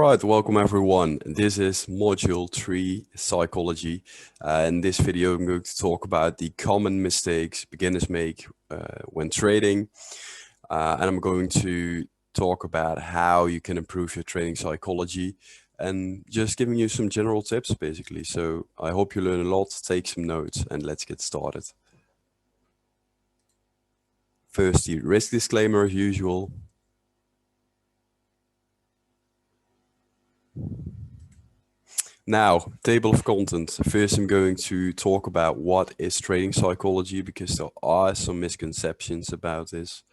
right, welcome everyone. This is Module 3, Psychology. In this video, I'm going to talk about the common mistakes beginners make when trading. And I'm going to talk about how you can improve your trading psychology and just giving you some general tips, basically. So I hope you learn a lot, take some notes, and let's get started. First, the risk disclaimer as usual. Now, table of content. First, I'm going to talk about what is trading psychology because there are some misconceptions about this.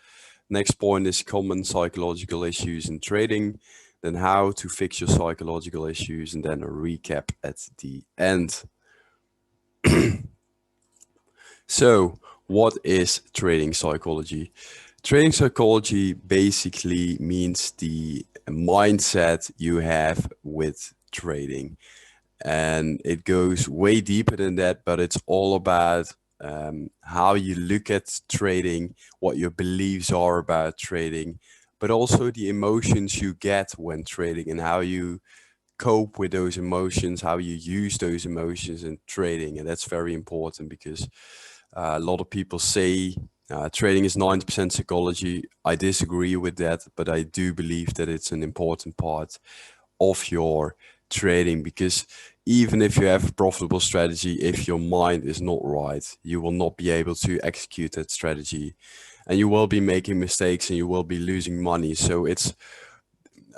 Next point is common psychological issues in trading, then how to fix your psychological issues, and then a recap at the end. So, what is trading psychology? Trading psychology basically means the mindset you have with trading. And it goes way deeper than that, but it's all about how you look at trading, what your beliefs are about trading, but also the emotions you get when trading and how you cope with those emotions, how you use those emotions in trading. And that's very important because a lot of people say trading is 90% psychology. I disagree with that, but I do believe that it's an important part of your trading, because even if you have a profitable strategy, if your mind is not right, you will not be able to execute that strategy and you will be making mistakes and you will be losing money. So it's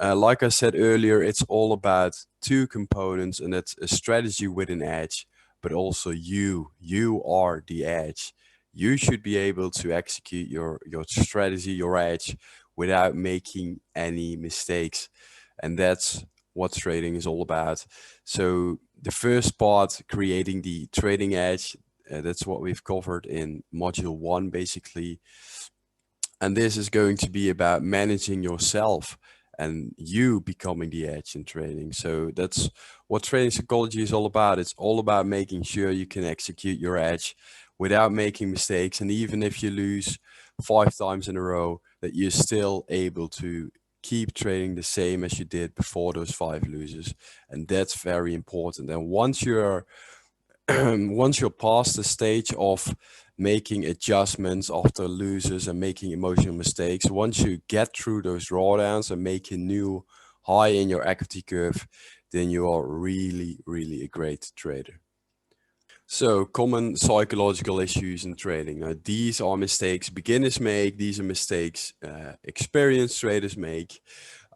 like I said earlier, it's all about two components, and that's a strategy with an edge, but also you are the edge. You should be able to execute your strategy, your edge, without making any mistakes. And that's what trading is all about. So the first part, creating the trading edge, that's what we've covered in module 1, basically. And this is going to be about managing yourself and you becoming the edge in trading. So that's what trading psychology is all about. It's all about making sure you can execute your edge without making mistakes. And even if you lose 5 times in a row, that you're still able to keep trading the same as you did before those 5 losses. And that's very important. And once you're past the stage of making adjustments after losses and making emotional mistakes, once you get through those drawdowns and make a new high in your equity curve, then you are really, really a great trader. So, common psychological issues in trading. Now, these are mistakes beginners make. These are mistakes experienced traders make.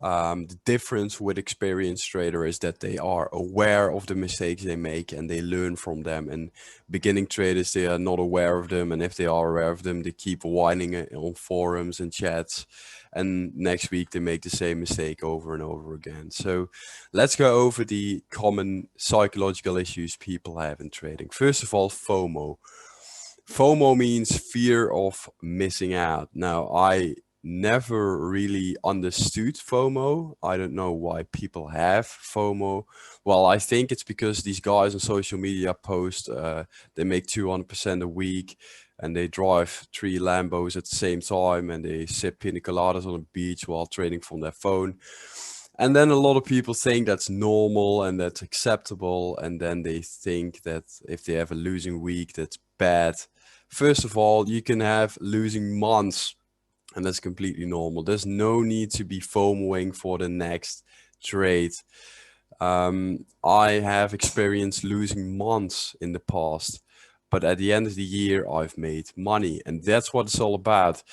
The difference with experienced trader is that they are aware of the mistakes they make and they learn from them. And beginning traders, they are not aware of them. And if they are aware of them, they keep whining it on forums and chats. And next week they make the same mistake over and over again. So let's go over the common psychological issues people have in trading. First of all, FOMO. FOMO means fear of missing out. Now, I never really understood FOMO. I don't know why people have FOMO. Well, I think it's because these guys on social media post, they make 200% a week and they drive 3 Lambos at the same time and they sip pina coladas on the beach while trading from their phone. And then a lot of people think that's normal and that's acceptable. And then they think that if they have a losing week, that's bad. First of all, you can have losing months, and that's completely normal. There's no need to be FOMOing for the next trade. I have experienced losing months in the past, but at the end of the year, I've made money, and that's what it's all about.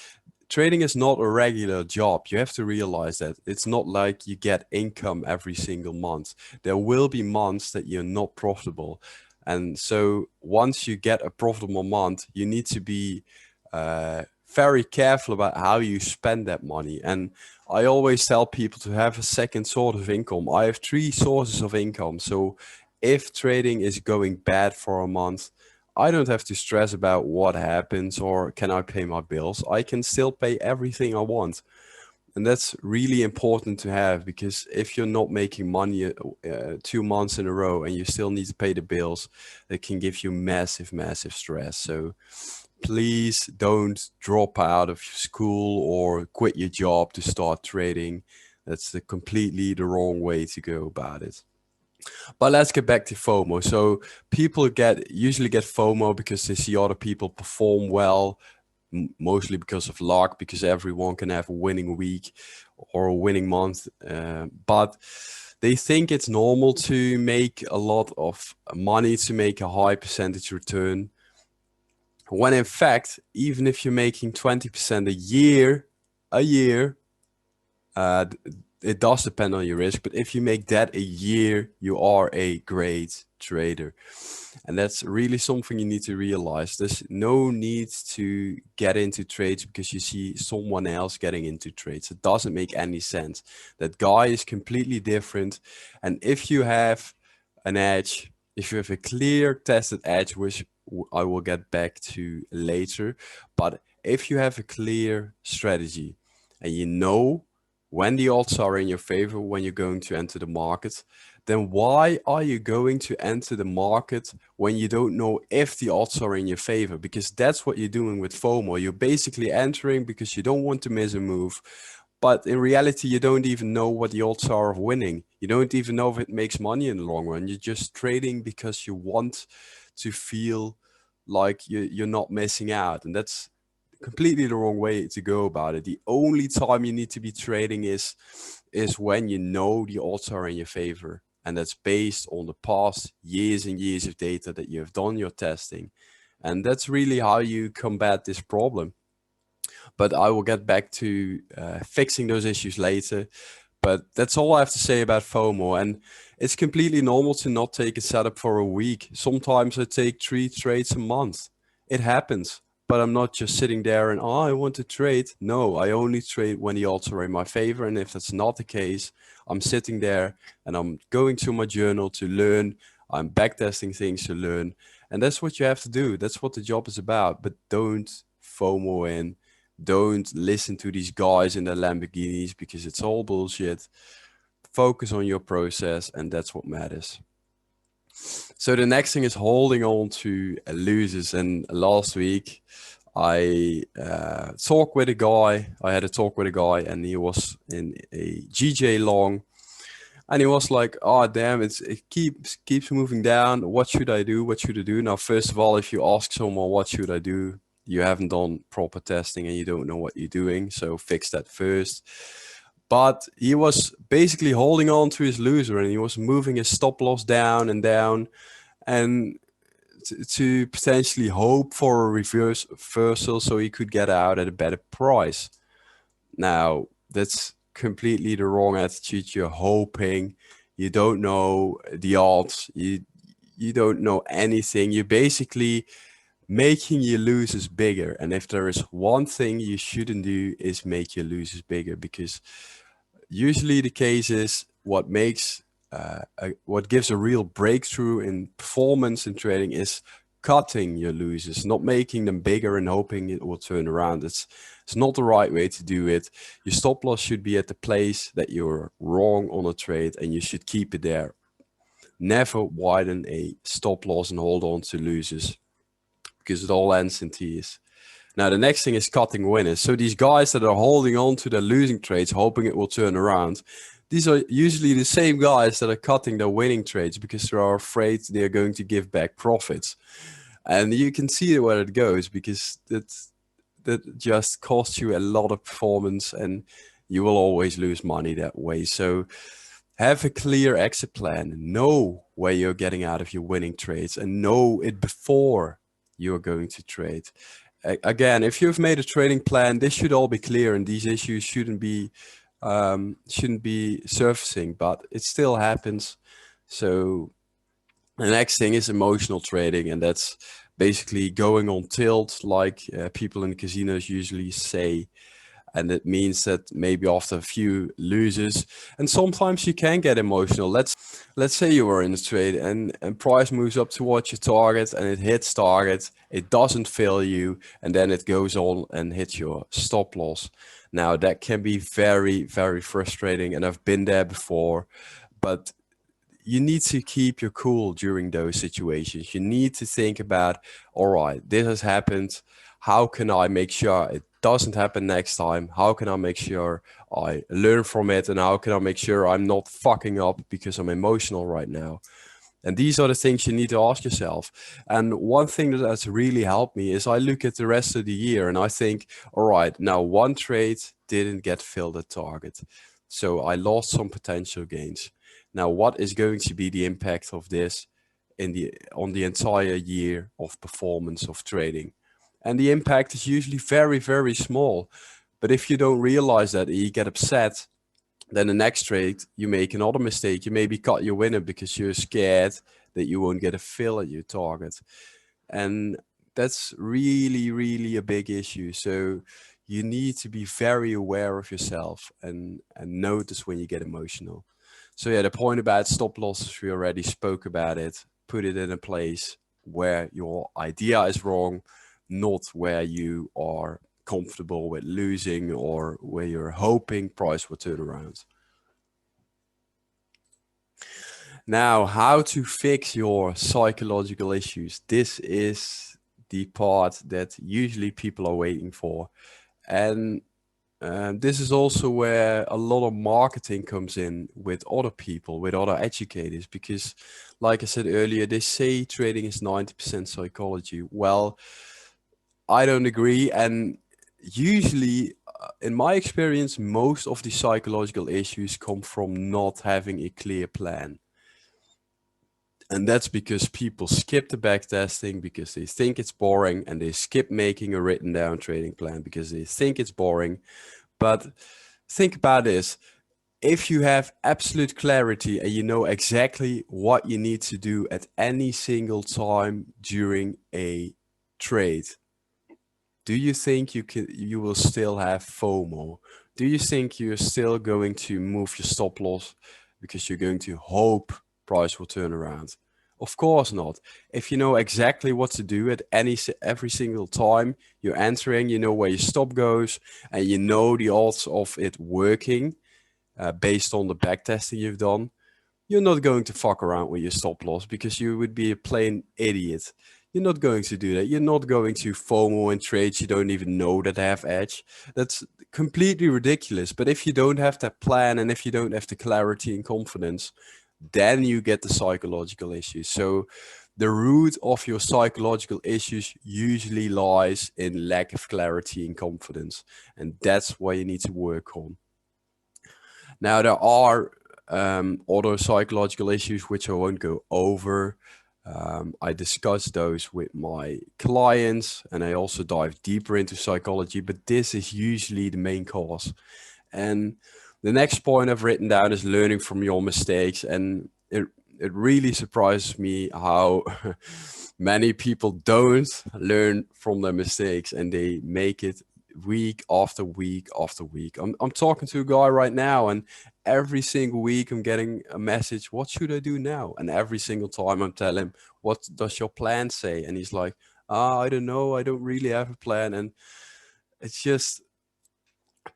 Trading is not a regular job. You have to realize that it's not like you get income every single month. There will be months that you're not profitable. And so once you get a profitable month, you need to be very careful about how you spend that money. And I always tell people to have a second source of income. I have 3 sources of income. So if trading is going bad for a month, I don't have to stress about what happens or can I pay my bills. I can still pay everything I want. And that's really important to have, because if you're not making money 2 months in a row and you still need to pay the bills, it can give you massive, massive stress. So please don't drop out of school or quit your job to start trading. That's completely the wrong way to go about it. But let's get back to FOMO. So people usually get FOMO because they see other people perform well, mostly because of luck, because everyone can have a winning week or a winning month. But they think it's normal to make a lot of money, to make a high percentage return. When in fact, even if you're making 20% a year, uh, it does depend on your risk, but if you make that a year, you are a great trader. And that's really something you need to realize. There's no need to get into trades because you see someone else getting into trades. It doesn't make any sense. That guy is completely different. And if you have an edge, if you have a clear tested edge, which I will get back to later, but if you have a clear strategy and you know when the odds are in your favor when you're going to enter the market, then why are you going to enter the market when you don't know if the odds are in your favor? Because that's what you're doing with FOMO. You're basically entering because you don't want to miss a move. But in reality, you don't even know what the odds are of winning. You don't even know if it makes money in the long run. You're just trading because you want to feel like you're not missing out. And that's completely the wrong way to go about it. The only time you need to be trading is when you know the odds are in your favor. And that's based on the past years and years of data that you have done your testing. And that's really how you combat this problem. But I will get back to fixing those issues later. But that's all I have to say about FOMO. And it's completely normal to not take a setup for a week. Sometimes I take 3 trades a month. It happens. But I'm not just sitting there and, oh, I want to trade. No, I only trade when the odds are in my favor. And if that's not the case, I'm sitting there and I'm going to my journal to learn. I'm backtesting things to learn. And that's what you have to do. That's what the job is about. But don't FOMO in. Don't listen to these guys in their Lamborghinis because it's all bullshit. Focus on your process, and that's what matters. So the next thing is holding on to losers. And last week, I talked with a guy. I had a talk with a guy, and he was in a GJ long, and he was like, "Oh damn, it keeps moving down. What should I do? What should I do?" Now, first of all, if you ask someone what should I do, you haven't done proper testing and you don't know what you're doing. So fix that first. But he was basically holding on to his loser and he was moving his stop loss down and down, and to potentially hope for a reversal so he could get out at a better price. Now, that's completely the wrong attitude. You're hoping. You don't know the odds. You don't know anything. You're basically making your losers bigger. And if there is one thing you shouldn't do is make your losers bigger, because usually the case is what makes what gives a real breakthrough in performance in trading is cutting your losers, not making them bigger and hoping it will turn around. It's not the right way to do it. Your stop loss should be at the place that you're wrong on a trade, and you should keep it there. Never widen a stop loss and hold on to losers, because it all ends in tears. Now, the next thing is cutting winners. So these guys that are holding on to their losing trades, hoping it will turn around, these are usually the same guys that are cutting their winning trades because they are afraid they're going to give back profits. And you can see where it goes, because that just costs you a lot of performance and you will always lose money that way. So have a clear exit plan. Know where you're getting out of your winning trades and know it before you're going to trade. Again, if you've made a trading plan, this should all be clear and these issues shouldn't be surfacing, but it still happens. So the next thing is emotional trading, and that's basically going on tilt, like people in casinos usually say. And it means that maybe after a few losers, and sometimes you can get emotional. Let's say you were in a trade and price moves up towards your target and it hits target, it doesn't fail you, and then it goes on and hits your stop loss. Now that can be very, very frustrating, and I've been there before, but you need to keep your cool during those situations. You need to think about, all right, this has happened. How can I make sure it doesn't happen next time? How can I make sure I learn from it? And how can I make sure I'm not fucking up because I'm emotional right now? And these are the things you need to ask yourself. And one thing that has really helped me is I look at the rest of the year and I think, all right, now one trade didn't get filled at target. So I lost some potential gains. Now, what is going to be the impact of this on the entire year of performance of trading? And the impact is usually very, very small. But if you don't realize that and you get upset, then the next trade, you make another mistake. You maybe cut your winner because you're scared that you won't get a fill at your target. And that's really, really a big issue. So you need to be very aware of yourself and notice when you get emotional. So yeah, the point about stop losses, we already spoke about it. Put it in a place where your idea is wrong, not where you are comfortable with losing or where you're hoping price will turn around. Now, how to fix your psychological issues. This is the part that usually people are waiting for. And this is also where a lot of marketing comes in with other people, with other educators, because like I said earlier, they say trading is 90% psychology. Well, I don't agree. And usually, in my experience, most of the psychological issues come from not having a clear plan. And that's because people skip the backtesting because they think it's boring, and they skip making a written down trading plan because they think it's boring. But think about this. If you have absolute clarity and you know exactly what you need to do at any single time during a trade, do you think you will still have FOMO? Do you think you're still going to move your stop loss because you're going to hope price will turn around? Of course not. If you know exactly what to do at every single time you're entering, you know where your stop goes, and you know the odds of it working based on the backtesting you've done, you're not going to fuck around with your stop loss because you would be a plain idiot. You're not going to do that. You're not going to FOMO in trades you don't even know that have edge. That's completely ridiculous. But if you don't have that plan and if you don't have the clarity and confidence, then you get the psychological issues. So the root of your psychological issues usually lies in lack of clarity and confidence. And that's what you need to work on. Now, there are other psychological issues which I won't go over. I discuss those with my clients, and I also dive deeper into psychology, but this is usually the main cause. And the next point I've written down is learning from your mistakes. And it really surprises me how many people don't learn from their mistakes and they make it week after week after week. I'm talking to a guy right now, and every single week I'm getting a message, what should I do now? And every single time I'm telling him, what does your plan say? And he's like, I don't know, I don't really have a plan. And it's just,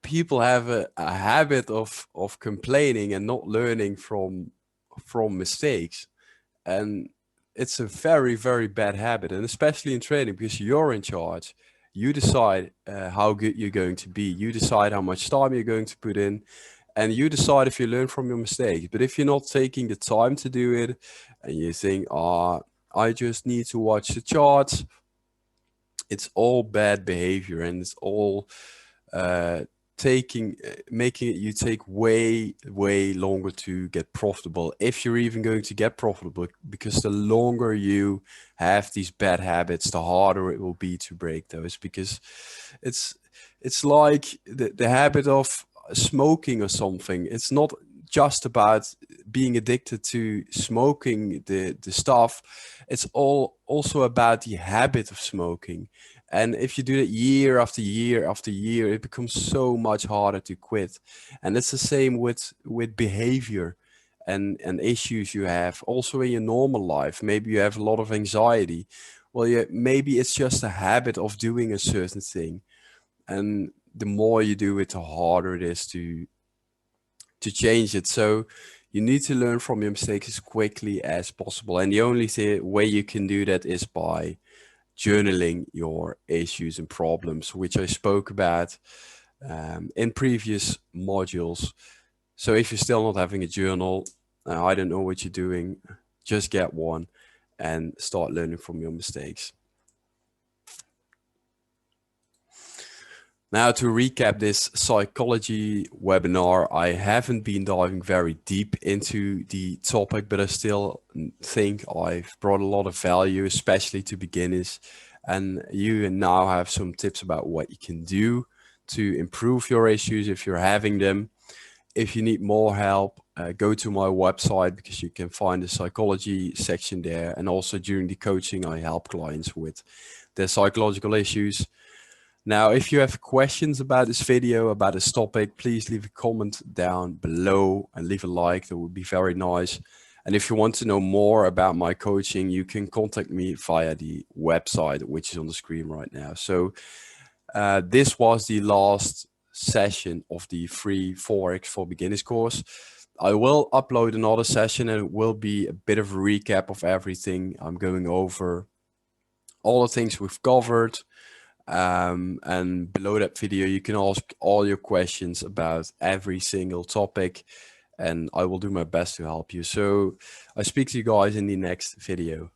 people have a habit of complaining and not learning from mistakes. And it's a very, very bad habit, and especially in trading, because you're in charge. You decide how good you're going to be. You decide how much time you're going to put in, and you decide if you learn from your mistakes. But if you're not taking the time to do it, and you think, I just need to watch the charts, it's all bad behavior, and it's all making it you take way longer to get profitable, if you're even going to get profitable, because the longer you have these bad habits, the harder it will be to break those. Because it's like the habit of smoking or something. It's not just about being addicted to smoking the stuff. It's also about the habit of smoking. And if you do it year after year after year, it becomes so much harder to quit. And it's the same with behavior and issues you have also in your normal life. Maybe you have a lot of anxiety. Well, yeah, maybe it's just a habit of doing a certain thing. And the more you do it, the harder it is to change it. So you need to learn from your mistakes as quickly as possible. And the only way you can do that is by journaling your issues and problems, which I spoke about in previous modules. So if you're still not having a journal, I don't know what you're doing, just get one and start learning from your mistakes. Now, to recap this psychology webinar, I haven't been diving very deep into the topic, but I still think I've brought a lot of value, especially to beginners. And you now have some tips about what you can do to improve your issues if you're having them. If you need more help, go to my website, because you can find the psychology section there. And also during the coaching, I help clients with their psychological issues. Now, if you have questions about this video, about this topic, please leave a comment down below and leave a like. That would be very nice. And if you want to know more about my coaching, you can contact me via the website, which is on the screen right now. So this was the last session of the free Forex for Beginners course. I will upload another session, and it will be a bit of a recap of everything. I'm going over all the things we've covered. And below that video, you can ask all your questions about every single topic, and I will do my best to help you. So I speak to you guys in the next video.